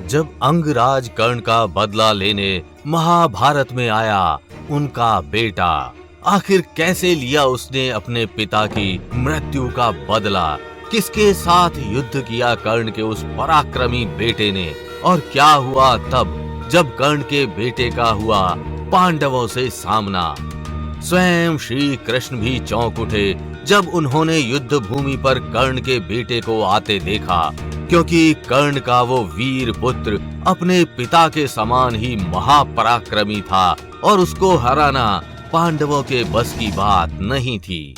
जब अंगराज कर्ण का बदला लेने महाभारत में आया उनका बेटा, आखिर कैसे लिया उसने अपने पिता की मृत्यु का बदला? किसके साथ युद्ध किया कर्ण के उस पराक्रमी बेटे ने? और क्या हुआ तब जब कर्ण के बेटे का हुआ पांडवों से सामना? स्वयं श्री कृष्ण भी चौंक उठे जब उन्होंने युद्ध भूमि पर कर्ण के बेटे को आते देखा, क्योंकि कर्ण का वो वीर पुत्र अपने पिता के समान ही महापराक्रमी था और उसको हराना पांडवों के बस की बात नहीं थी।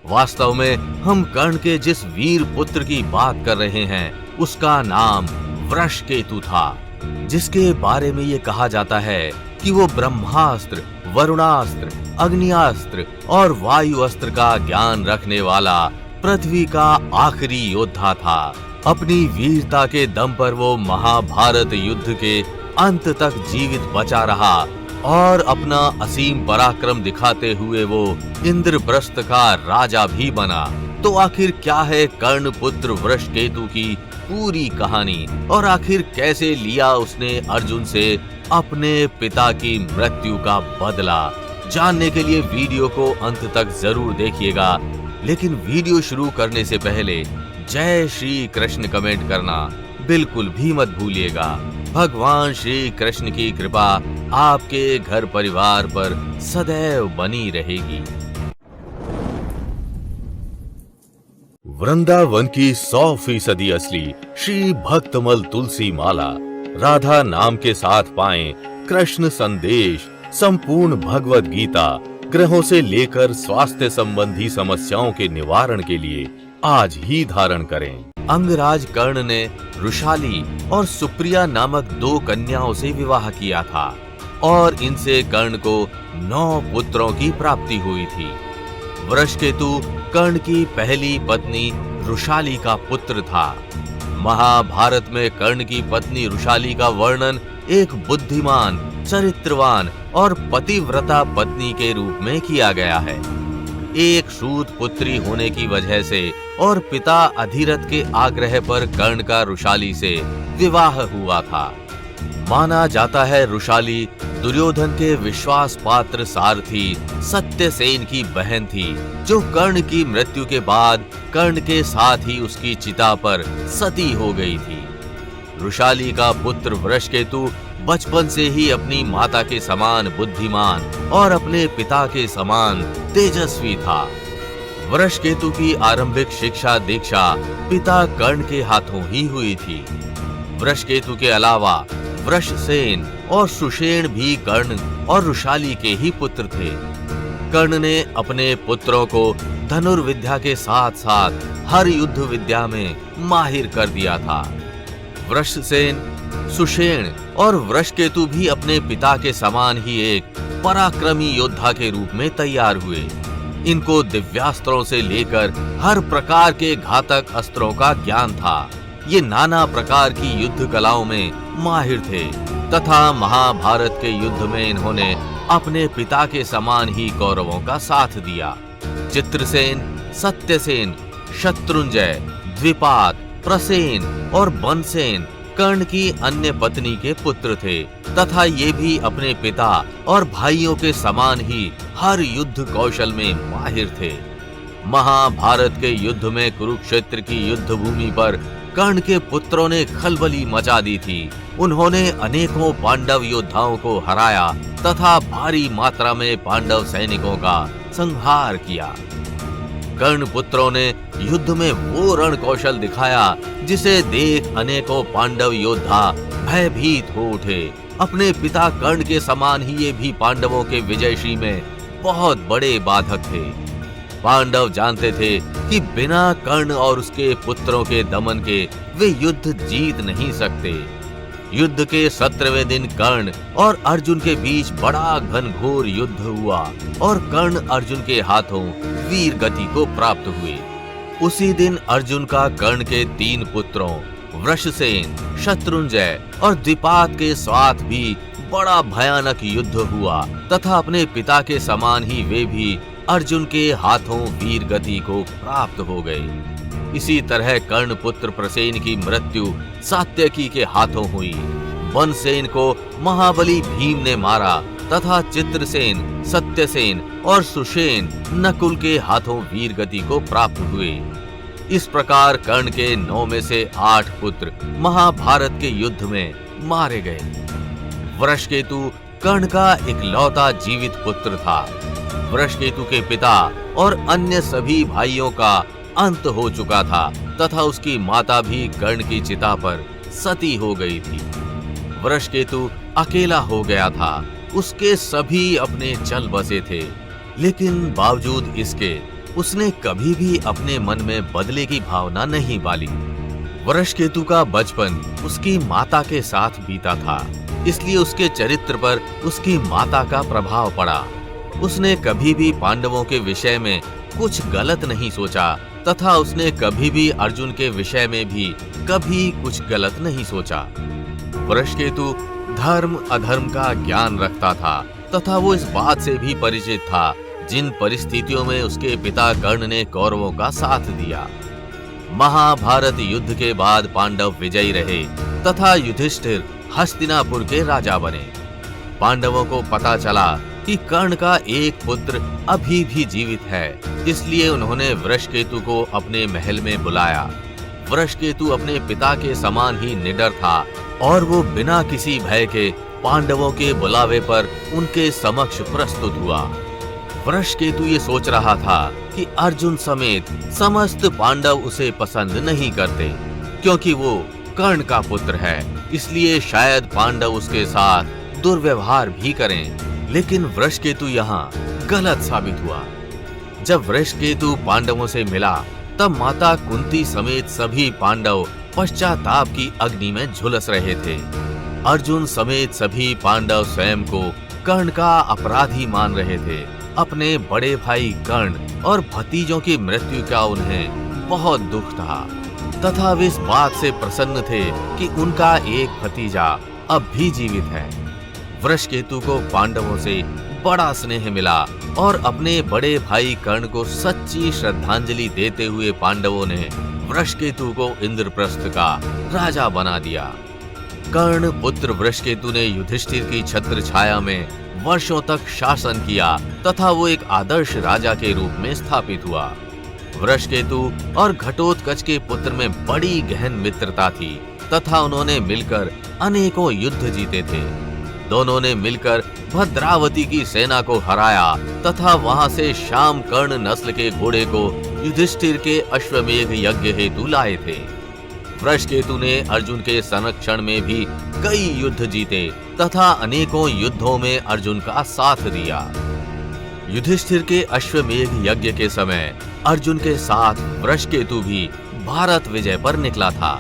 वास्तव में हम कर्ण के जिस वीर पुत्र की बात कर रहे हैं उसका नाम वृषकेतु था, जिसके बारे में ये कहा जाता है कि वो ब्रह्मास्त्र, वरुणास्त्र, अग्नियास्त्र और वायुअस्त्र का ज्ञान रखने वाला पृथ्वी का आखिरी योद्धा था। अपनी वीरता के दम पर वो महाभारत युद्ध के अंत तक जीवित बचा रहा और अपना असीम पराक्रम दिखाते हुए वो इंद्रप्रस्थ का राजा भी बना। तो आखिर क्या है कर्ण पुत्र वृषकेतु की पूरी कहानी, और आखिर कैसे लिया उसने अर्जुन से अपने पिता की मृत्यु का बदला? जानने के लिए वीडियो को अंत तक जरूर देखिएगा। लेकिन वीडियो शुरू करने से पहले जय श्री कृष्ण कमेंट करना बिल्कुल भी मत भूलिएगा। भगवान श्री कृष्ण की कृपा आपके घर परिवार पर सदैव बनी रहेगी। वृंदावन की 100% असली श्री भक्तमल तुलसी माला राधा नाम के साथ पाएं कृष्ण संदेश, संपूर्ण भगवत गीता, ग्रहों से लेकर स्वास्थ्य संबंधी समस्याओं के निवारण के लिए आज ही धारण करें। अंगराज कर्ण ने रुशाली और सुप्रिया नामक 2 कन्याओं से विवाह किया था और इनसे कर्ण को 9 पुत्रों की प्राप्ति हुई थी। वृषकेतु कर्ण की पहली पत्नी रुशाली का पुत्र था। महाभारत में कर्ण की पत्नी रुशाली का वर्णन एक बुद्धिमान, चरित्रवान और पतिव्रता पत्नी के रूप में किया गया है। एक सूत पुत्री होने की वजह से और पिता अधिरथ के आग्रह पर कर्ण का रुशाली से विवाह हुआ था। माना जाता है रुशाली दुर्योधन के विश्वास पात्र सारथी सत्यसेन की बहन थी, जो कर्ण की मृत्यु के बाद कर्ण के साथ ही उसकी चिता पर सती हो गई थी। रुशाली का पुत्र वृषकेतु बचपन से ही अपनी माता के समान बुद्धिमान और अपने पिता के समान तेजस्वी था। वृषकेतु की आरंभिक शिक्षा दीक्षा पिता कर्ण के हाथों ही हुई थी। वृषकेतु के अलावा वृषसेन और सुषेण भी कर्ण और रुशाली के ही पुत्र थे। कर्ण ने अपने पुत्रों को धनुर्विद्या के साथ साथ हर युद्ध विद्या में माहिर कर दिया था। वृषसेन, सुषेण और वृषकेतु भी अपने पिता के समान ही एक पराक्रमी योद्धा के रूप में तैयार हुए। इनको दिव्यास्त्रों से लेकर हर प्रकार के घातक अस्त्रों का ज्ञान था। ये नाना प्रकार की युद्ध कलाओं में माहिर थे तथा महाभारत के युद्ध में इन्होंने अपने पिता के समान ही कौरवों का साथ दिया। चित्रसेन, सत्यसेन, शत्रुंजय, द्विपात, प्रसेन और बनसेन कर्ण की अन्य पत्नी के पुत्र थे तथा ये भी अपने पिता और भाइयों के समान ही हर युद्ध कौशल में माहिर थे। महाभारत के युद्ध में कुरुक्षेत्र की युद्ध भूमि पर कर्ण के पुत्रों ने खलबली मचा दी थी। उन्होंने अनेकों पांडव योद्धाओं को हराया तथा भारी मात्रा में पांडव सैनिकों का संहार किया। कर्ण पुत्रों ने युद्ध में वो रण कौशल दिखाया जिसे देख अनेकों पांडव योद्धा भयभीत हो उठे। अपने पिता कर्ण के समान ही ये भी पांडवों के विजयश्री में बहुत बड़े बाधक थे। पांडव जानते थे कि बिना कर्ण और उसके पुत्रों के दमन के वे युद्ध जीत नहीं सकते। युद्ध के 17वें दिन कर्ण और अर्जुन के बीच बड़ा घनघोर युद्ध हुआ और कर्ण अर्जुन के हाथों वीर गति को प्राप्त हुए। उसी दिन अर्जुन का कर्ण के 3 पुत्रों वृषसेन, शत्रुंजय और द्विपात के साथ भी बड़ा भयानक युद्ध हुआ तथा अपने पिता के समान ही वे भी अर्जुन के हाथों वीर गति को प्राप्त हो गए। इसी तरह कर्ण पुत्र प्रसेन की मृत्यु सात्यकी के हाथों हुई। बनसेन को महाबली भीम ने मारा तथा चित्रसेन, सत्यसेन और सुषेण नकुल के हाथों वीर गति को प्राप्त हुए। इस प्रकार कर्ण के 9 में से 8 पुत्र महाभारत के युद्ध में मारे गए। वृषकेतु कर्ण का इकलौता जीवित पुत्र था। वृषकेतु के पिता और अन्य सभी भाइयों का अंत हो चुका था तथा उसकी माता भी कर्ण की चिता पर सती हो गई थी। वृषकेतु अकेला हो गया था। उसके सभी अपने चल बसे थे, लेकिन बावजूद इसके उसने कभी भी अपने मन में बदले की भावना नहीं पाली। वृषकेतु का बचपन उसकी माता के साथ बीता था, इसलिए उसके चरित्र पर उसकी माता का प्रभाव पड़ा। उसने कभी भी पांडवों के विषय में कुछ गलत नहीं सोचा तथा उसने कभी भी अर्जुन के विषय में भी कभी कुछ गलत नहीं सोचा। वृषकेतु धर्म अधर्म का ज्ञान रखता था तथा वो इस बात से भी परिचित था जिन परिस्थितियों में उसके पिता कर्ण ने कौरवों का साथ दिया। महाभारत युद्ध के बाद पांडव विजयी रहे तथा युधिष्ठिर हस्तिनापुर के राजा बने। पांडवों को पता चला कि कर्ण का एक पुत्र अभी भी जीवित है, इसलिए उन्होंने वृषकेतु को अपने महल में बुलाया। वृषकेतु अपने पिता के समान ही निडर था और वो बिना किसी भय के पांडवों के बुलावे पर उनके समक्ष प्रस्तुत हुआ। वृषकेतु ये सोच रहा था कि अर्जुन समेत समस्त पांडव उसे पसंद नहीं करते, क्योंकि वो कर्ण का पुत्र है, इसलिए शायद पांडव उसके साथ दुर्व्यवहार भी करें। लेकिन वृषकेतु यहाँ गलत साबित हुआ। जब वृषकेतु पांडवों से मिला तब माता कुंती समेत सभी पांडव पश्चाताप की अग्नि में झुलस रहे थे। अर्जुन समेत सभी पांडव स्वयं को कर्ण का अपराधी मान रहे थे। अपने बड़े भाई कर्ण और भतीजों की मृत्यु का उन्हें बहुत दुख था तथा वे इस बात से प्रसन्न थे कि उनका एक भतीजा अब भी जीवित है। वृषकेतु को पांडवों से बड़ा स्नेह मिला और अपने बड़े भाई कर्ण को सच्ची श्रद्धांजलि देते हुए पांडवों ने वृषकेतु को इंद्रप्रस्थ का राजा बना दिया। कर्ण पुत्र वृषकेतु ने युधिष्ठिर की छत्र छाया में वर्षों तक शासन किया तथा वो एक आदर्श राजा के रूप में स्थापित हुआ। वृषकेतु और घटोत्कच के पुत्र में बड़ी गहन मित्रता थी तथा उन्होंने मिलकर अनेकों युद्ध जीते थे। दोनों ने मिलकर भद्रावती की सेना को हराया तथा वहां से शाम कर्ण नस्ल के घोड़े को युधिष्ठिर के अश्वमेध यज्ञ हेतु लाए थे। वृषकेतु ने अर्जुन के संरक्षण में भी कई युद्ध जीते तथा अनेकों युद्धों में अर्जुन का साथ दिया। युधिष्ठिर के अश्वमेध यज्ञ के समय अर्जुन के साथ वृषकेतु भी भारत विजय पर निकला था,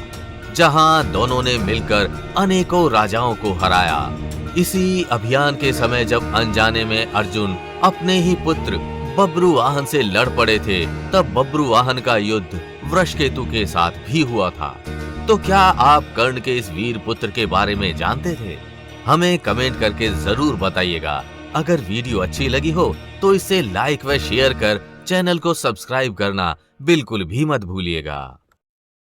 जहां दोनों ने मिलकर अनेकों राजाओं को हराया। इसी अभियान के समय जब अनजाने में अर्जुन अपने ही पुत्र बब्रुवाहन से लड़ पड़े थे, तब बब्रुवाहन का युद्ध वृषकेतु के साथ भी हुआ था। तो क्या आप कर्ण के इस वीर पुत्र के बारे में जानते थे? हमें कमेंट करके जरूर बताइएगा। अगर वीडियो अच्छी लगी हो तो इसे लाइक व शेयर कर चैनल को सब्सक्राइब करना बिल्कुल भी मत भूलिएगा।